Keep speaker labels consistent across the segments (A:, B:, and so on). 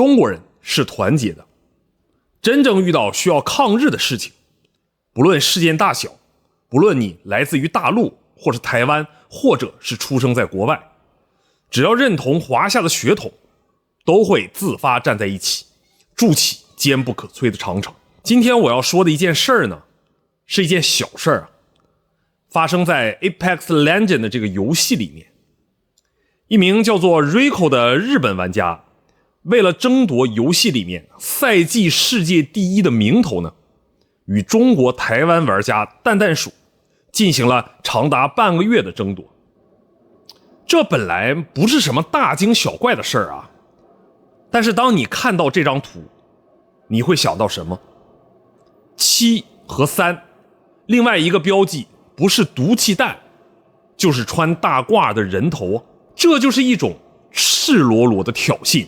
A: 中国人是团结的，真正遇到需要抗日的事情，不论事件大小，不论你来自于大陆或是台湾，或者是出生在国外，只要认同华夏的血统，都会自发站在一起，筑起坚不可摧的长城。今天我要说的一件事儿呢，是一件小事儿啊，发生在 Apex Legends 的这个游戏里面。一名叫做 Rico 的日本玩家，为了争夺游戏里面赛季世界第一的名头呢，与中国台湾玩家蛋蛋鼠进行了长达半个月的争夺。这本来不是什么大惊小怪的事儿啊，但是当你看到这张图，你会想到什么？7和3，另外一个标记不是毒气弹，就是穿大褂的人头啊，这就是一种赤裸裸的挑衅，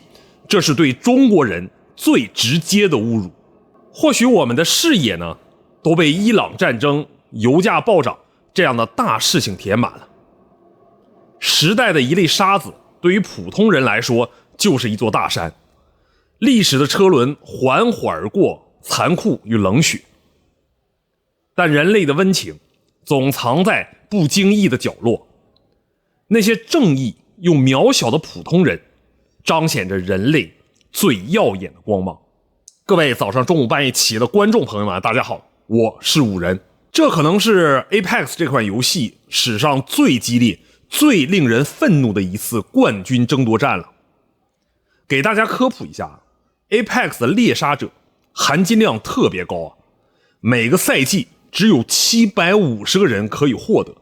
A: 这是对中国人最直接的侮辱。或许我们的视野呢，都被伊朗战争、油价暴涨这样的大事情填满了。时代的一粒沙子，对于普通人来说就是一座大山。历史的车轮缓缓而过，残酷与冷血。但人类的温情总藏在不经意的角落，那些正义又渺小的普通人，彰显着人类最耀眼的光芒。各位早上、中午、半夜起的观众朋友们，大家好，我是五人。这可能是 Apex 这款游戏史上最激烈、最令人愤怒的一次冠军争夺战了。给大家科普一下 ，Apex 的猎杀者含金量特别高啊，每个赛季只有750个人可以获得，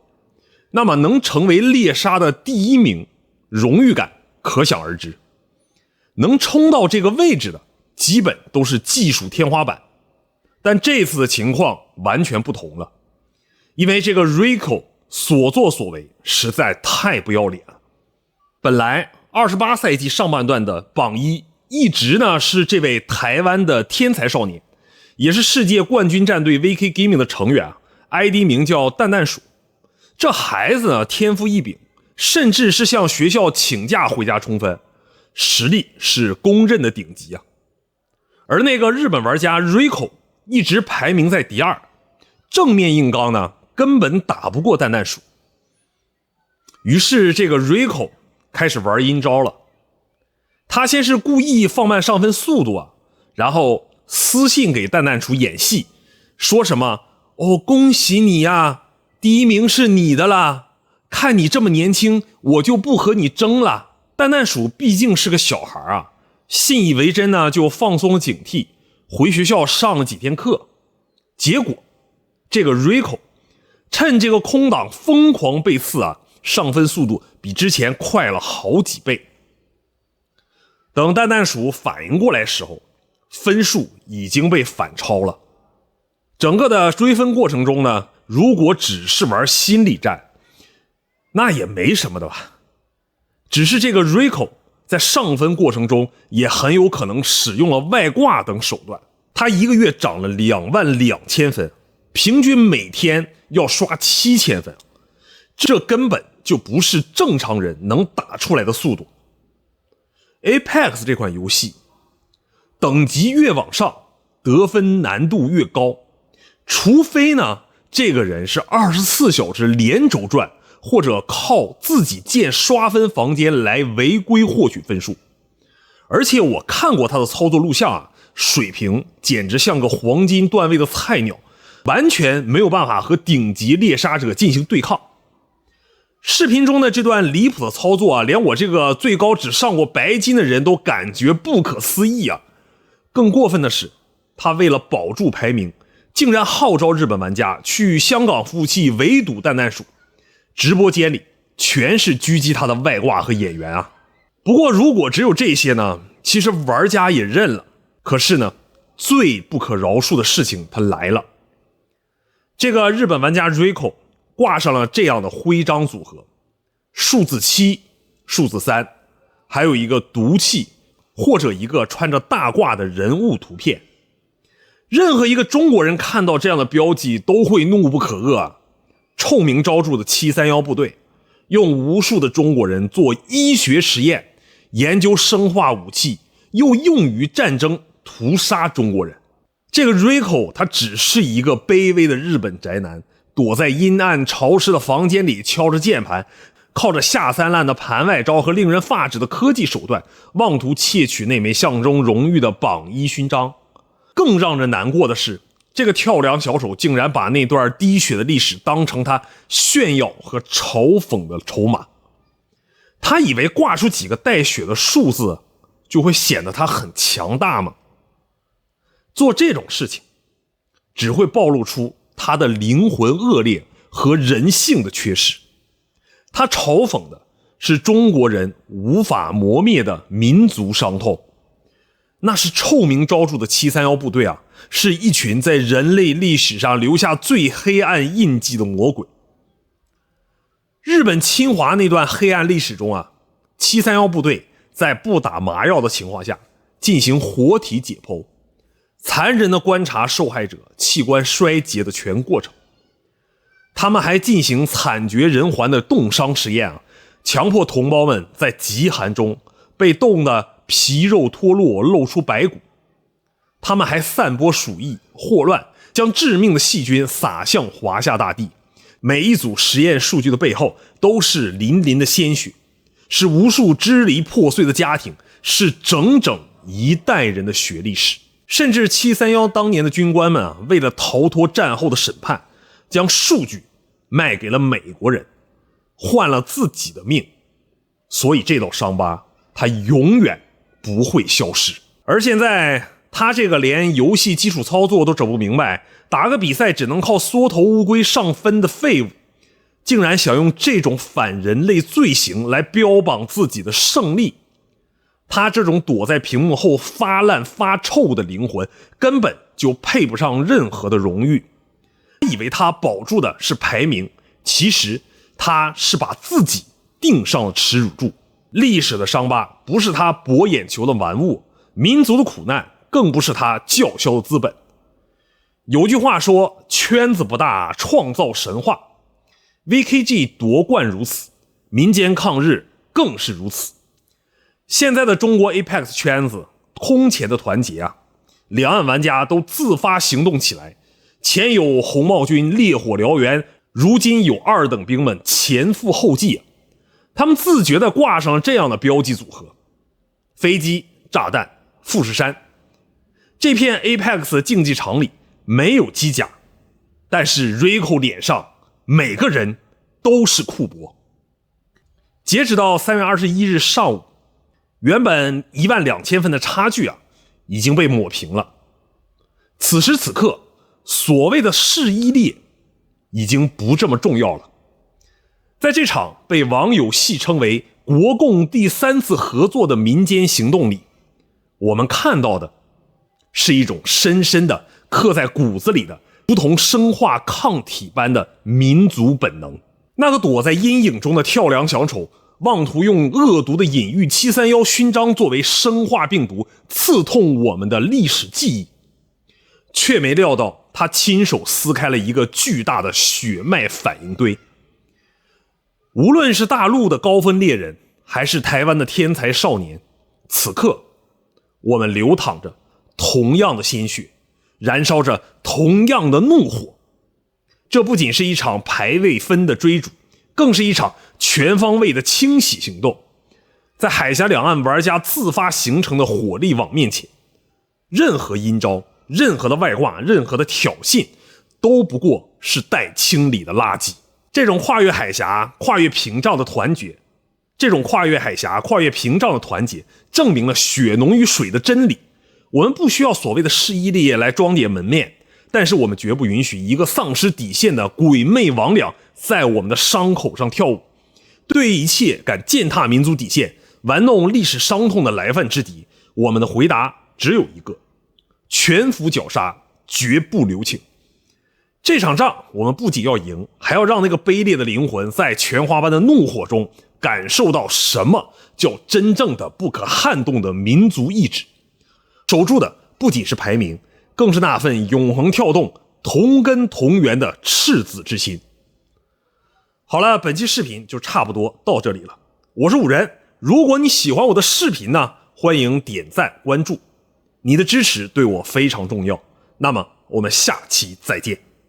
A: 那么能成为猎杀的第一名，荣誉感可想而知。能冲到这个位置的，基本都是技术天花板。但这次的情况完全不同了，因为这个 Rico 所作所为实在太不要脸了。本来28赛季上半段的榜一一直呢是这位台湾的天才少年，也是世界冠军战队 VK Gaming 的成员啊 ，ID 名叫蛋蛋鼠。这孩子呢天赋异禀，甚至是向学校请假回家冲分，实力是公认的顶级啊。而那个日本玩家 Rico 一直排名在第2，正面硬刚呢根本打不过蛋蛋鼠。于是这个 Rico 开始玩阴招了，他先是故意放慢上分速度啊，然后私信给蛋蛋鼠演戏，说什么哦恭喜你呀，第一名是你的啦，看你这么年轻，我就不和你争了。蛋蛋鼠毕竟是个小孩啊，信以为真呢，就放松了警惕，回学校上了几天课。结果这个 Rico 趁这个空档疯狂被刺啊，上分速度比之前快了好几倍。等蛋蛋鼠反应过来时候，分数已经被反超了。整个的追分过程中呢，如果只是玩心理战，那也没什么的吧。只是这个 Rico 在上分过程中也很有可能使用了外挂等手段，他一个月涨了22000分，平均每天要刷7000分，这根本就不是正常人能打出来的速度。Apex 这款游戏等级越往上，得分难度越高，除非呢这个人是24小时连轴转，或者靠自己建刷分房间来违规获取分数。而且我看过他的操作录像啊，水平简直像个黄金段位的菜鸟，完全没有办法和顶级猎杀者进行对抗。视频中的这段离谱的操作啊，连我这个最高只上过白金的人都感觉不可思议啊。更过分的是，他为了保住排名，竟然号召日本玩家去香港服务器围堵蛋蛋鼠，直播间里全是狙击他的外挂和演员啊。不过如果只有这些呢，其实玩家也认了。可是呢，最不可饶恕的事情它来了。这个日本玩家 Rico 挂上了这样的徽章组合，数字7、数字3，还有一个毒气或者一个穿着大褂的人物图片。任何一个中国人看到这样的标记都会怒不可遏啊。臭名昭著的731部队用无数的中国人做医学实验，研究生化武器，又用于战争屠杀中国人。这个 Rico 他只是一个卑微的日本宅男，躲在阴暗潮湿的房间里敲着键盘，靠着下三滥的盘外招和令人发指的科技手段，妄图窃取那枚象征荣誉的榜一勋章。更让人难过的是，这个跳梁小丑竟然把那段滴血的历史当成他炫耀和嘲讽的筹码。他以为挂出几个带血的数字就会显得他很强大吗？做这种事情只会暴露出他的灵魂恶劣和人性的缺失。他嘲讽的是中国人无法磨灭的民族伤痛。那是臭名昭著的731部队啊，是一群在人类历史上留下最黑暗印记的魔鬼。日本侵华那段黑暗历史中啊，731部队在不打麻药的情况下进行活体解剖，残忍地观察受害者器官衰竭的全过程。他们还进行惨绝人寰的冻伤实验啊，强迫同胞们在极寒中被冻得皮肉脱落，露出白骨。他们还散播鼠疫、霍乱，将致命的细菌撒向华夏大地。每一组实验数据的背后都是淋淋的鲜血，是无数支离破碎的家庭，是整整一代人的血历史。甚至731当年的军官们啊，为了逃脱战后的审判，将数据卖给了美国人，换了自己的命。所以这道伤疤它永远不会消失。而现在他这个连游戏基础操作都整不明白，打个比赛只能靠缩头乌龟上分的废物，竟然想用这种反人类罪行来标榜自己的胜利。他这种躲在屏幕后发烂发臭的灵魂根本就配不上任何的荣誉。以为他保住的是排名，其实他是把自己钉上了耻辱柱。历史的伤疤不是他博眼球的玩物，民族的苦难更不是他叫嚣的资本。有句话说，圈子不大，创造神话。VKG 夺冠如此，民间抗日更是如此。现在的中国 Apex 圈子空前的团结啊，两岸玩家都自发行动起来。前有红帽军烈火燎原，如今有二等兵们前赴后继啊。他们自觉地挂上了这样的标记组合：飞机、炸弹、富士山。这片 Apex 竞技场里没有机甲，但是 Rico 脸上每个人都是库珀。截止到3月21日上午，原本12000分的差距啊，已经被抹平了。此时此刻，所谓的势一列已经不这么重要了。在这场被网友戏称为国共第3次合作的民间行动里，我们看到的是一种深深的刻在骨子里的如同生化抗体般的民族本能。那个躲在阴影中的跳梁小丑妄图用恶毒的隐喻731勋章作为生化病毒刺痛我们的历史记忆，却没料到他亲手撕开了一个巨大的血脉反应堆。无论是大陆的高分猎人，还是台湾的天才少年，此刻我们流淌着同样的鲜血，燃烧着同样的怒火。这不仅是一场排位分的追逐，更是一场全方位的清洗行动。在海峡两岸玩家自发形成的火力网面前，任何阴招，任何的外挂，任何的挑衅，都不过是待清理的垃圾。这种跨越海峡、跨越屏障的团结，证明了血浓于水的真理。我们不需要所谓的势一列来装点门面，但是我们绝不允许一个丧失底线的鬼魅魍魉在我们的伤口上跳舞。对于一切敢践踏民族底线、玩弄历史伤痛的来犯之敌，我们的回答只有一个：全幅绞杀，绝不留情。这场仗我们不仅要赢，还要让那个卑劣的灵魂在拳花般的怒火中感受到什么叫真正的不可撼动的民族意志。守住的不仅是排名，更是那份永恒跳动、同根同源的赤子之心。好了，本期视频就差不多到这里了。我是五人，如果你喜欢我的视频呢，欢迎点赞关注，你的支持对我非常重要。那么我们下期再见。